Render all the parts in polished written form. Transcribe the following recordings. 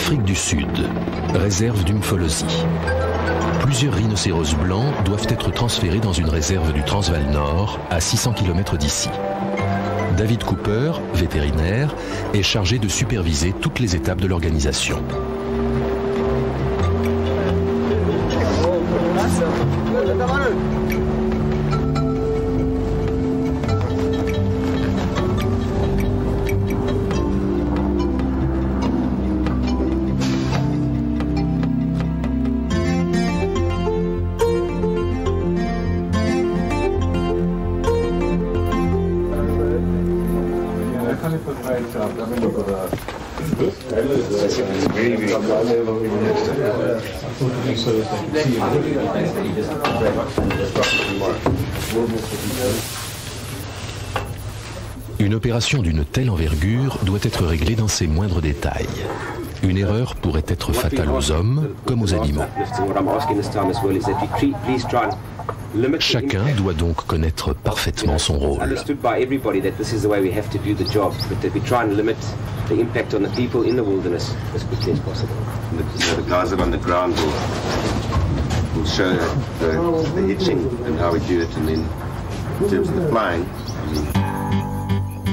Afrique du Sud, réserve d'Umfolozi. Plusieurs rhinocéros blancs doivent être transférés dans une réserve du Transvaal Nord, à 600 km d'ici. David Cooper, vétérinaire, est chargé de superviser toutes les étapes de l'organisation. Une opération d'une telle envergure doit être réglée dans ses moindres détails. Une erreur pourrait être fatale aux hommes comme aux animaux. Chacun doit donc connaître parfaitement son rôle.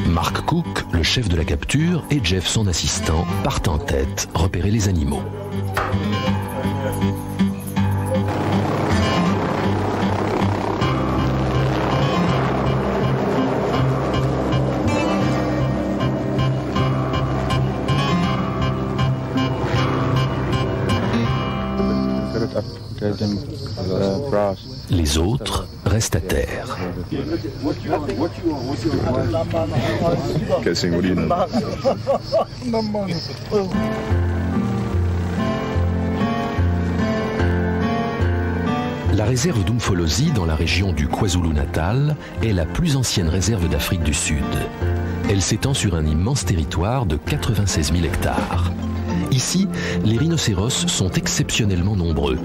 Mark Cook, le chef de la capture, et Jeff, son assistant, partent en tête, repérer les animaux. Les autres restent à terre. La réserve d'Umfolozi dans la région du KwaZulu-Natal est la plus ancienne réserve d'Afrique du Sud. Elle s'étend sur un immense territoire de 96 000 hectares. Ici, les rhinocéros sont exceptionnellement nombreux.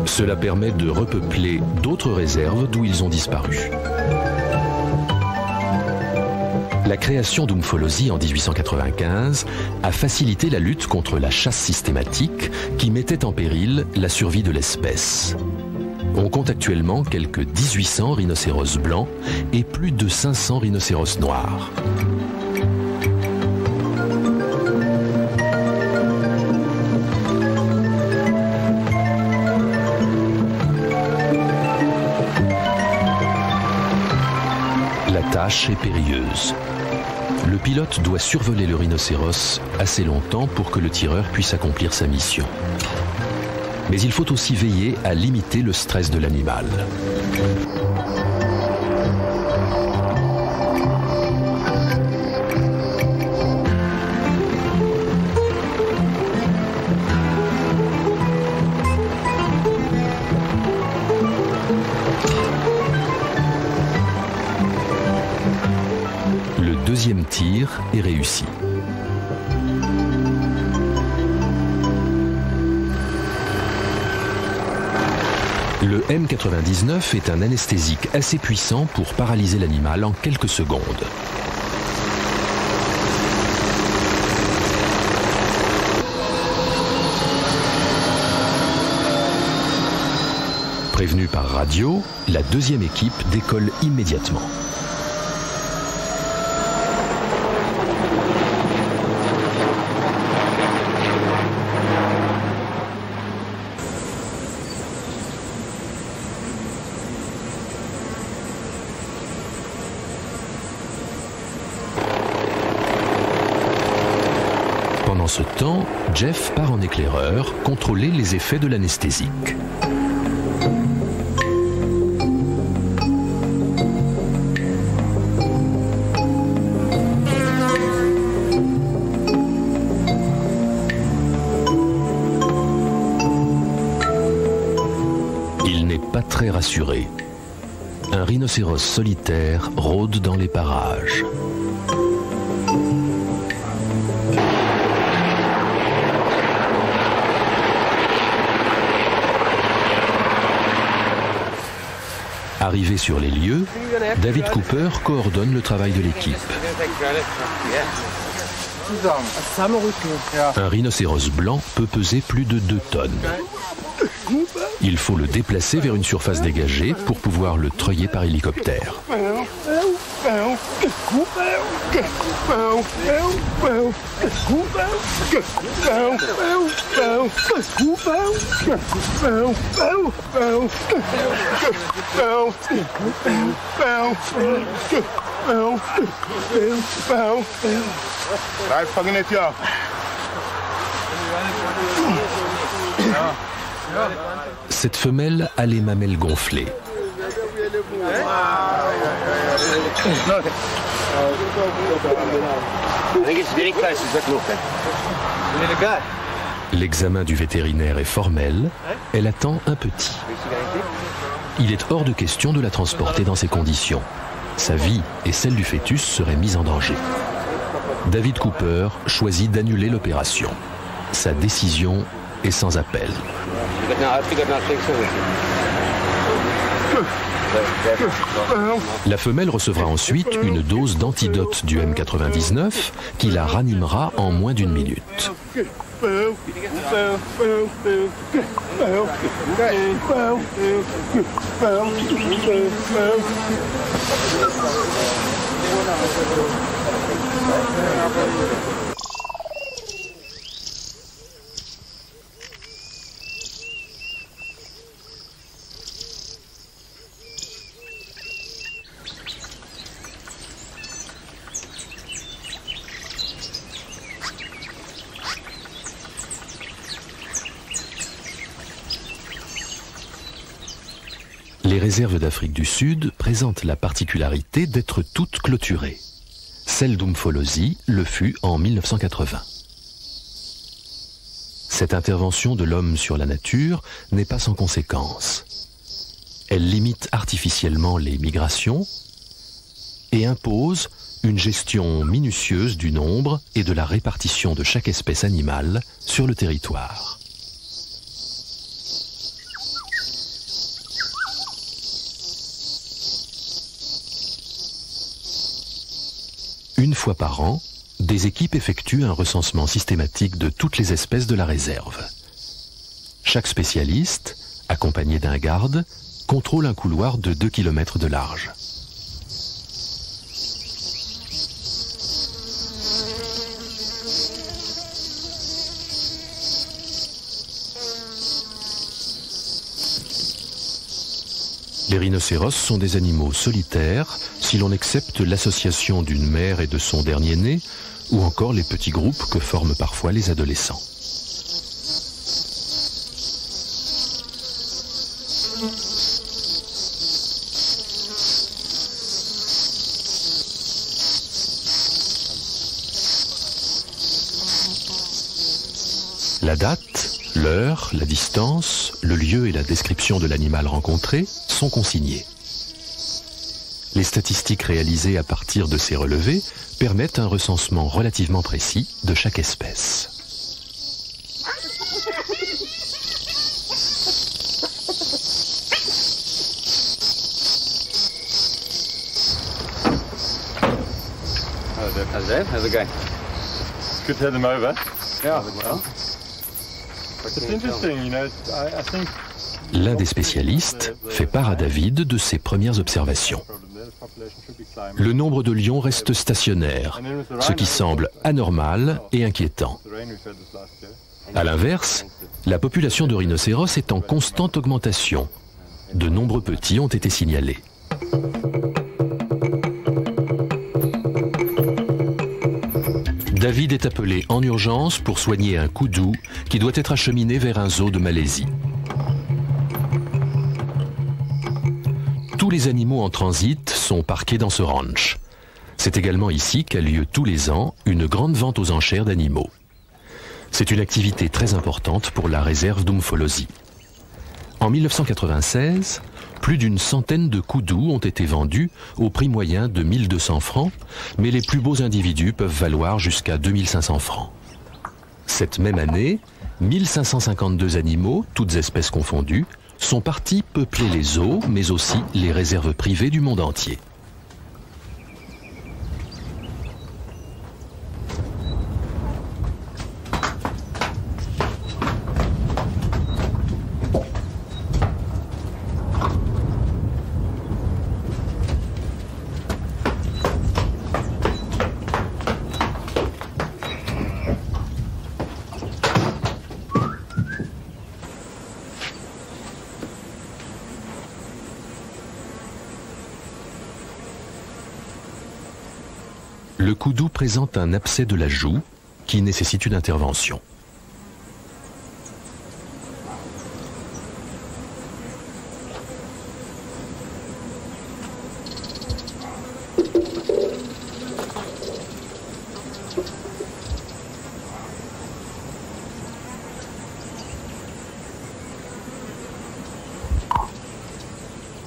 Cela permet de repeupler d'autres réserves d'où ils ont disparu. La création d'Umfolozi en 1895 a facilité la lutte contre la chasse systématique qui mettait en péril la survie de l'espèce. On compte actuellement quelques 1800 rhinocéros blancs et plus de 500 rhinocéros noirs. La tâche est périlleuse. Le pilote doit survoler le rhinocéros assez longtemps pour que le tireur puisse accomplir sa mission. Mais il faut aussi veiller à limiter le stress de l'animal. Le deuxième tir est réussi. Le M99 est un anesthésique assez puissant pour paralyser l'animal en quelques secondes. Prévenue par radio, la deuxième équipe décolle immédiatement. Pendant ce temps, Jeff part en éclaireur contrôler les effets de l'anesthésique. Il n'est pas très rassuré. Un rhinocéros solitaire rôde dans les parages. Arrivé sur les lieux, David Cooper coordonne le travail de l'équipe. Un rhinocéros blanc peut peser plus de 2 tonnes. Il faut le déplacer vers une surface dégagée pour pouvoir le treuiller par hélicoptère. Cette femelle a les mamelles gonflées. L'examen du vétérinaire est formel. Elle attend un petit. Il est hors de question de la transporter dans ces conditions. Sa vie et celle du fœtus seraient mises en danger. David Cooper choisit d'annuler l'opération. Sa décision est sans appel. La femelle recevra ensuite une dose d'antidote du M99 qui la ranimera en moins d'1 minute. Les réserves d'Afrique du Sud présentent la particularité d'être toutes clôturées. Celle d'Umfolozi le fut en 1980. Cette intervention de l'homme sur la nature n'est pas sans conséquence. Elle limite artificiellement les migrations et impose une gestion minutieuse du nombre et de la répartition de chaque espèce animale sur le territoire. Une fois par an, des équipes effectuent un recensement systématique de toutes les espèces de la réserve. Chaque spécialiste, accompagné d'un garde, contrôle un couloir de 2 km de large. Les rhinocéros sont des animaux solitaires, si l'on accepte l'association d'une mère et de son dernier-né, ou encore les petits groupes que forment parfois les adolescents. La date, l'heure, la distance, le lieu et la description de l'animal rencontré sont consignés. Les statistiques réalisées à partir de ces relevés permettent un recensement relativement précis de chaque espèce. How's it going? It's good to have them over. Yeah, well. It's interesting, you know, I think... L'un des spécialistes fait part à David de ses premières observations. Le nombre de lions reste stationnaire, ce qui semble anormal et inquiétant. À l'inverse, la population de rhinocéros est en constante augmentation. De nombreux petits ont été signalés. David est appelé en urgence pour soigner un koudou qui doit être acheminé vers un zoo de Malaisie. Tous les animaux en transit sont parqués dans ce ranch. C'est également ici qu'a lieu tous les ans une grande vente aux enchères d'animaux. C'est une activité très importante pour la réserve d'Umfolozi. En 1996, plus d'une centaine de koudous ont été vendus au prix moyen de 1200 francs, mais les plus beaux individus peuvent valoir jusqu'à 2500 francs. Cette même année, 1552 animaux, toutes espèces confondues, sont partis peupler les zoos, mais aussi les réserves privées du monde entier. le koudou présente un abcès de la joue qui nécessite une intervention.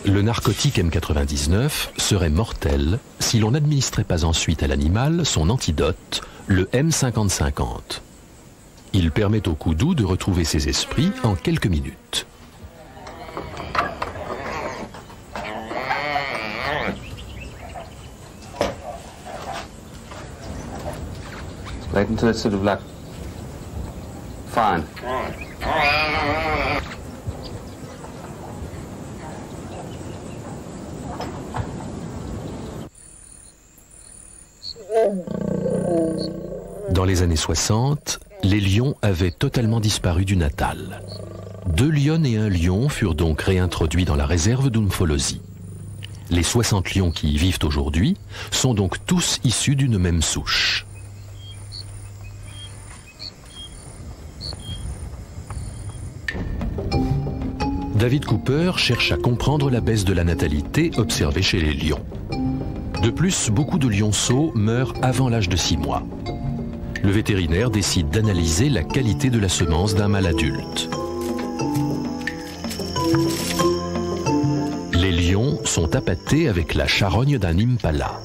Le narcotique M99 serait mortel si l'on n'administrait pas ensuite à l'animal son antidote, le M5050. Il permet au koudou de retrouver ses esprits en quelques minutes. Wait until it's sort of like fine. Dans les années 60, les lions avaient totalement disparu du Natal. 2 lionnes et 1 lion furent donc réintroduits dans la réserve d'Umfolozi. Les 60 lions qui y vivent aujourd'hui sont donc tous issus d'une même souche. David Cooper cherche à comprendre la baisse de la natalité observée chez les lions. De plus, beaucoup de lionceaux meurent avant l'âge de 6 mois. Le vétérinaire décide d'analyser la qualité de la semence d'un mâle adulte. Les lions sont appâtés avec la charogne d'un impala.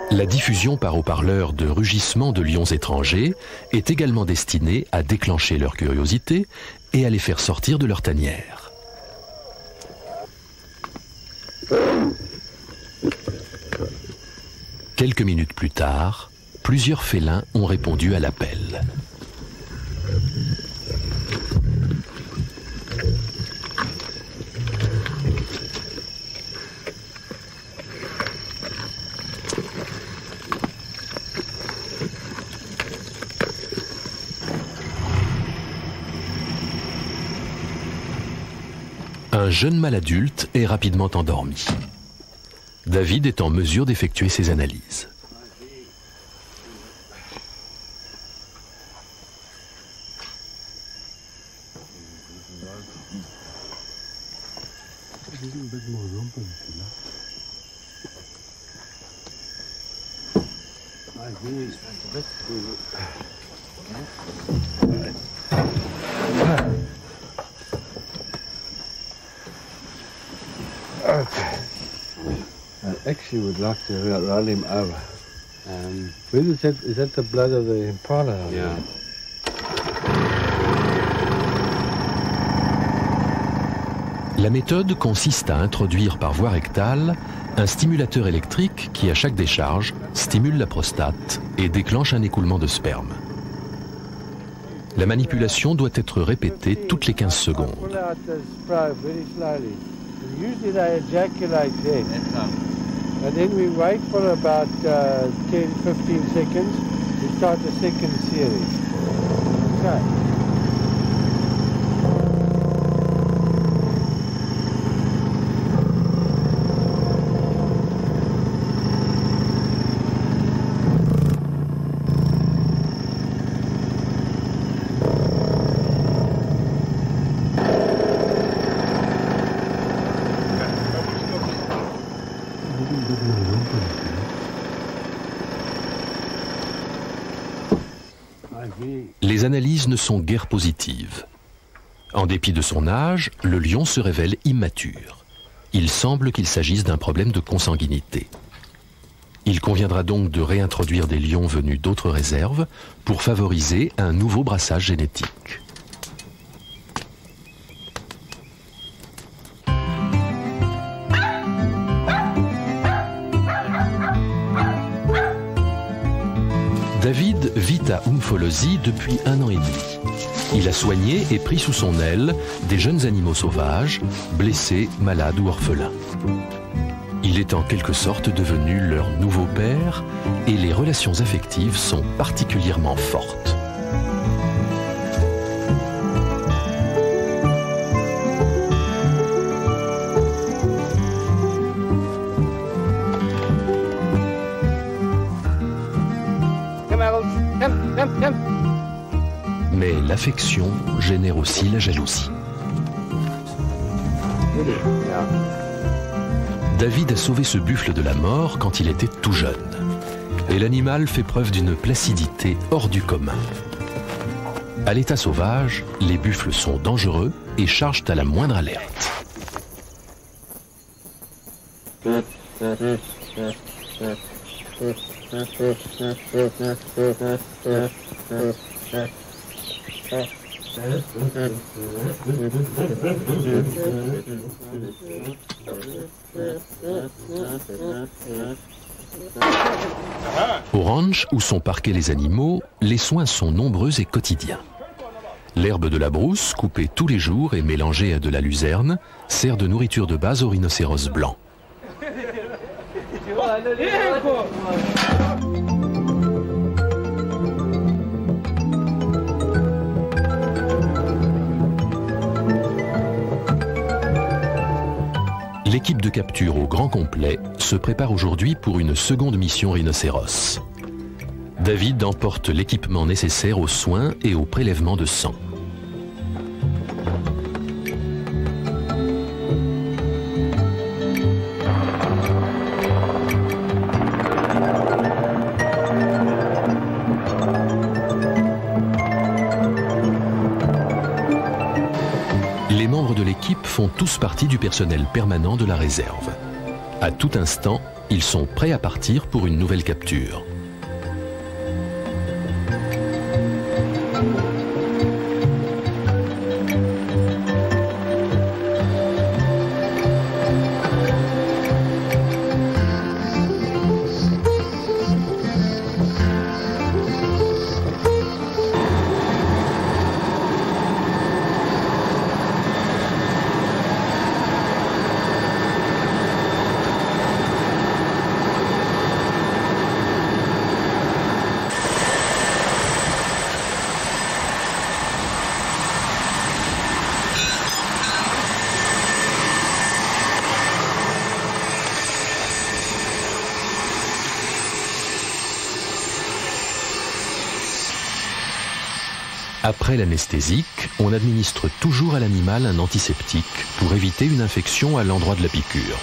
La diffusion par haut-parleur de rugissements de lions étrangers est également destinée à déclencher leur curiosité et à les faire sortir de leur tanière. Quelques minutes plus tard, plusieurs félins ont répondu à l'appel. Un jeune mâle adulte est rapidement endormi. David est en mesure d'effectuer ses analyses. I actually would like to roll him over. Is that the blood of the impala? Yeah. La méthode consiste à introduire par voie rectale un stimulateur électrique qui, à chaque décharge, stimule la prostate et déclenche un écoulement de sperme. La manipulation doit être répétée toutes les 15 secondes. Usually they ejaculate there. And then we wait for about 10-15 seconds to start the second series. Okay. Les analyses ne sont guère positives. En dépit de son âge, le lion se révèle immature. Il semble qu'il s'agisse d'un problème de consanguinité. Il conviendra donc de réintroduire des lions venus d'autres réserves pour favoriser un nouveau brassage génétique. David vit à Umfolozi depuis 1 an et demi. Il a soigné et pris sous son aile des jeunes animaux sauvages, blessés, malades ou orphelins. Il est en quelque sorte devenu leur nouveau père et les relations affectives sont particulièrement fortes. Mais l'affection génère aussi la jalousie. David a sauvé ce buffle de la mort quand il était tout jeune. Et l'animal fait preuve d'une placidité hors du commun. À l'état sauvage, les buffles sont dangereux et chargent à la moindre alerte. Au ranch où sont parqués les animaux, les soins sont nombreux et quotidiens. L'herbe de la brousse, coupée tous les jours et mélangée à de la luzerne, sert de nourriture de base aux rhinocéros blancs. L'équipe de capture au grand complet se prépare aujourd'hui pour une seconde mission rhinocéros. David emporte l'équipement nécessaire aux soins et au prélèvement de sang. Les membres de l'équipe font tous partie du personnel permanent de la réserve. À tout instant, ils sont prêts à partir pour une nouvelle capture. Après l'anesthésique, on administre toujours à l'animal un antiseptique pour éviter une infection à l'endroit de la piqûre.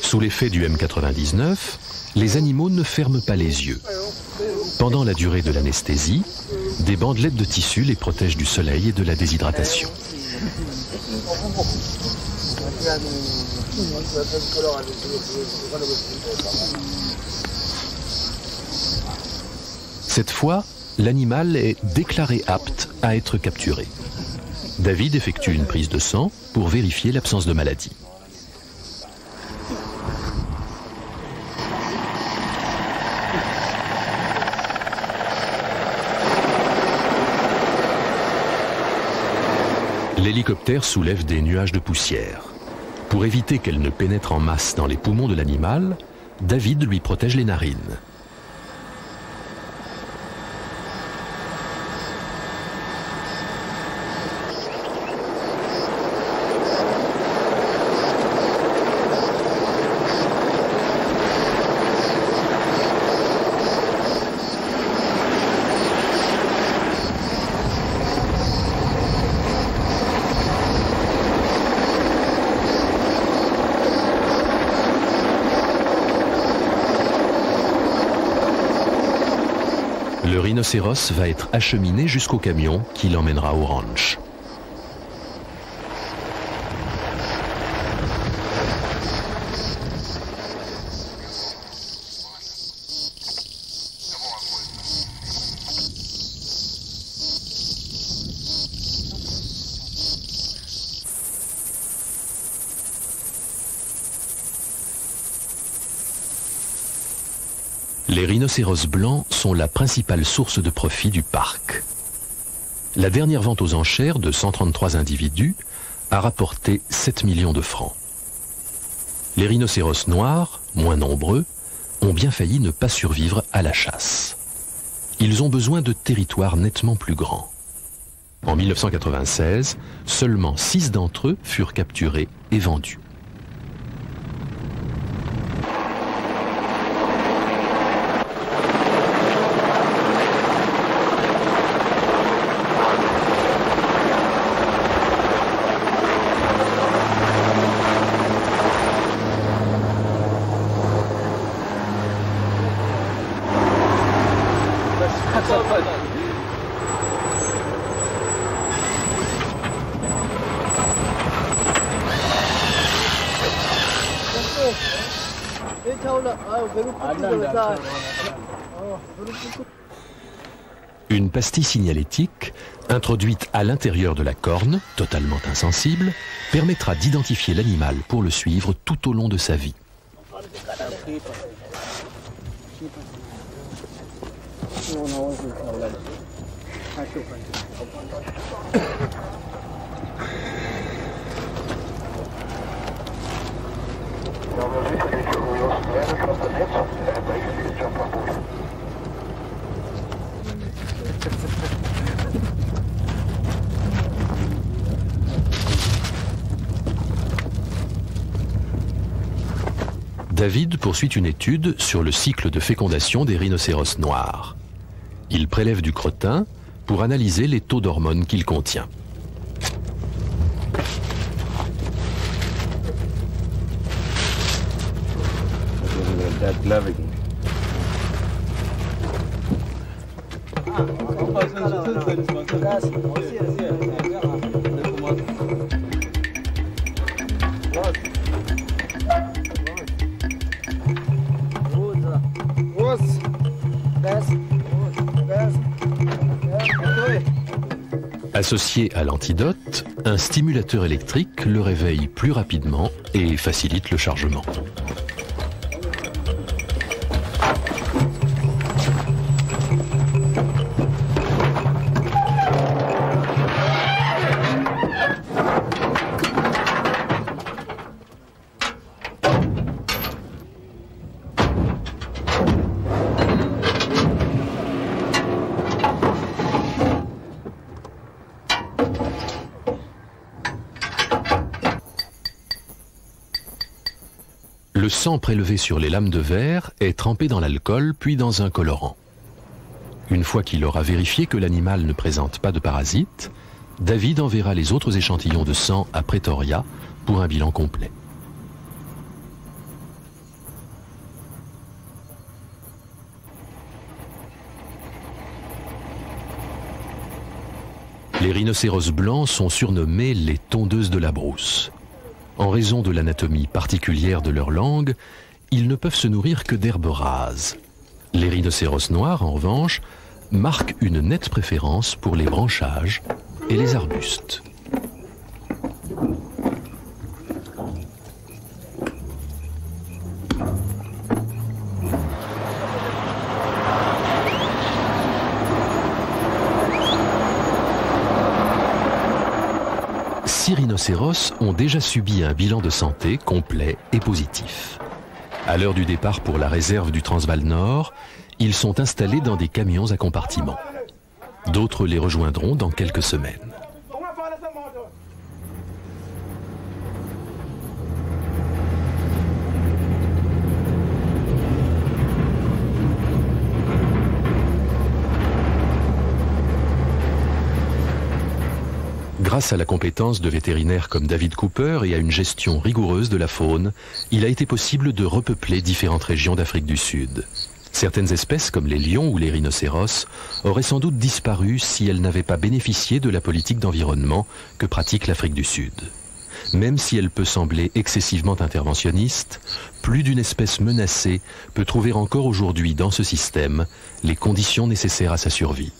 Sous l'effet du M99, les animaux ne ferment pas les yeux. Pendant la durée de l'anesthésie, des bandelettes de tissu les protègent du soleil et de la déshydratation. Cette fois, l'animal est déclaré apte à être capturé. David effectue une prise de sang pour vérifier l'absence de maladie. L'hélicoptère soulève des nuages de poussière. Pour éviter qu'elle ne pénètre en masse dans les poumons de l'animal, David lui protège les narines. Le rhinocéros va être acheminé jusqu'au camion qui l'emmènera au ranch. Les rhinocéros blancs sont la principale source de profit du parc. La dernière vente aux enchères de 133 individus a rapporté 7 millions de francs. Les rhinocéros noirs, moins nombreux, ont bien failli ne pas survivre à la chasse. Ils ont besoin de territoires nettement plus grands. En 1996, seulement 6 d'entre eux furent capturés et vendus. Une pastille signalétique, introduite à l'intérieur de la corne, totalement insensible, permettra d'identifier l'animal pour le suivre tout au long de sa vie. David poursuit une étude sur le cycle de fécondation des rhinocéros noirs. Il prélève du crottin pour analyser les taux d'hormones qu'il contient. Associé à l'antidote, un stimulateur électrique le réveille plus rapidement et facilite le chargement. Le sang prélevé sur les lames de verre est trempé dans l'alcool puis dans un colorant. Une fois qu'il aura vérifié que l'animal ne présente pas de parasites, David enverra les autres échantillons de sang à Pretoria pour un bilan complet. Les rhinocéros blancs sont surnommés les tondeuses de la brousse. En raison de l'anatomie particulière de leur langue, ils ne peuvent se nourrir que d'herbes rases. Les rhinocéros noirs, en revanche, marquent une nette préférence pour les branchages et les arbustes. Six rhinocéros ont déjà subi un bilan de santé complet et positif. À l'heure du départ pour la réserve du Transvaal Nord, ils sont installés dans des camions à compartiments. D'autres les rejoindront dans quelques semaines. Grâce à la compétence de vétérinaires comme David Cooper et à une gestion rigoureuse de la faune, il a été possible de repeupler différentes régions d'Afrique du Sud. Certaines espèces, comme les lions ou les rhinocéros, auraient sans doute disparu si elles n'avaient pas bénéficié de la politique d'environnement que pratique l'Afrique du Sud. Même si elle peut sembler excessivement interventionniste, plus d'une espèce menacée peut trouver encore aujourd'hui dans ce système les conditions nécessaires à sa survie.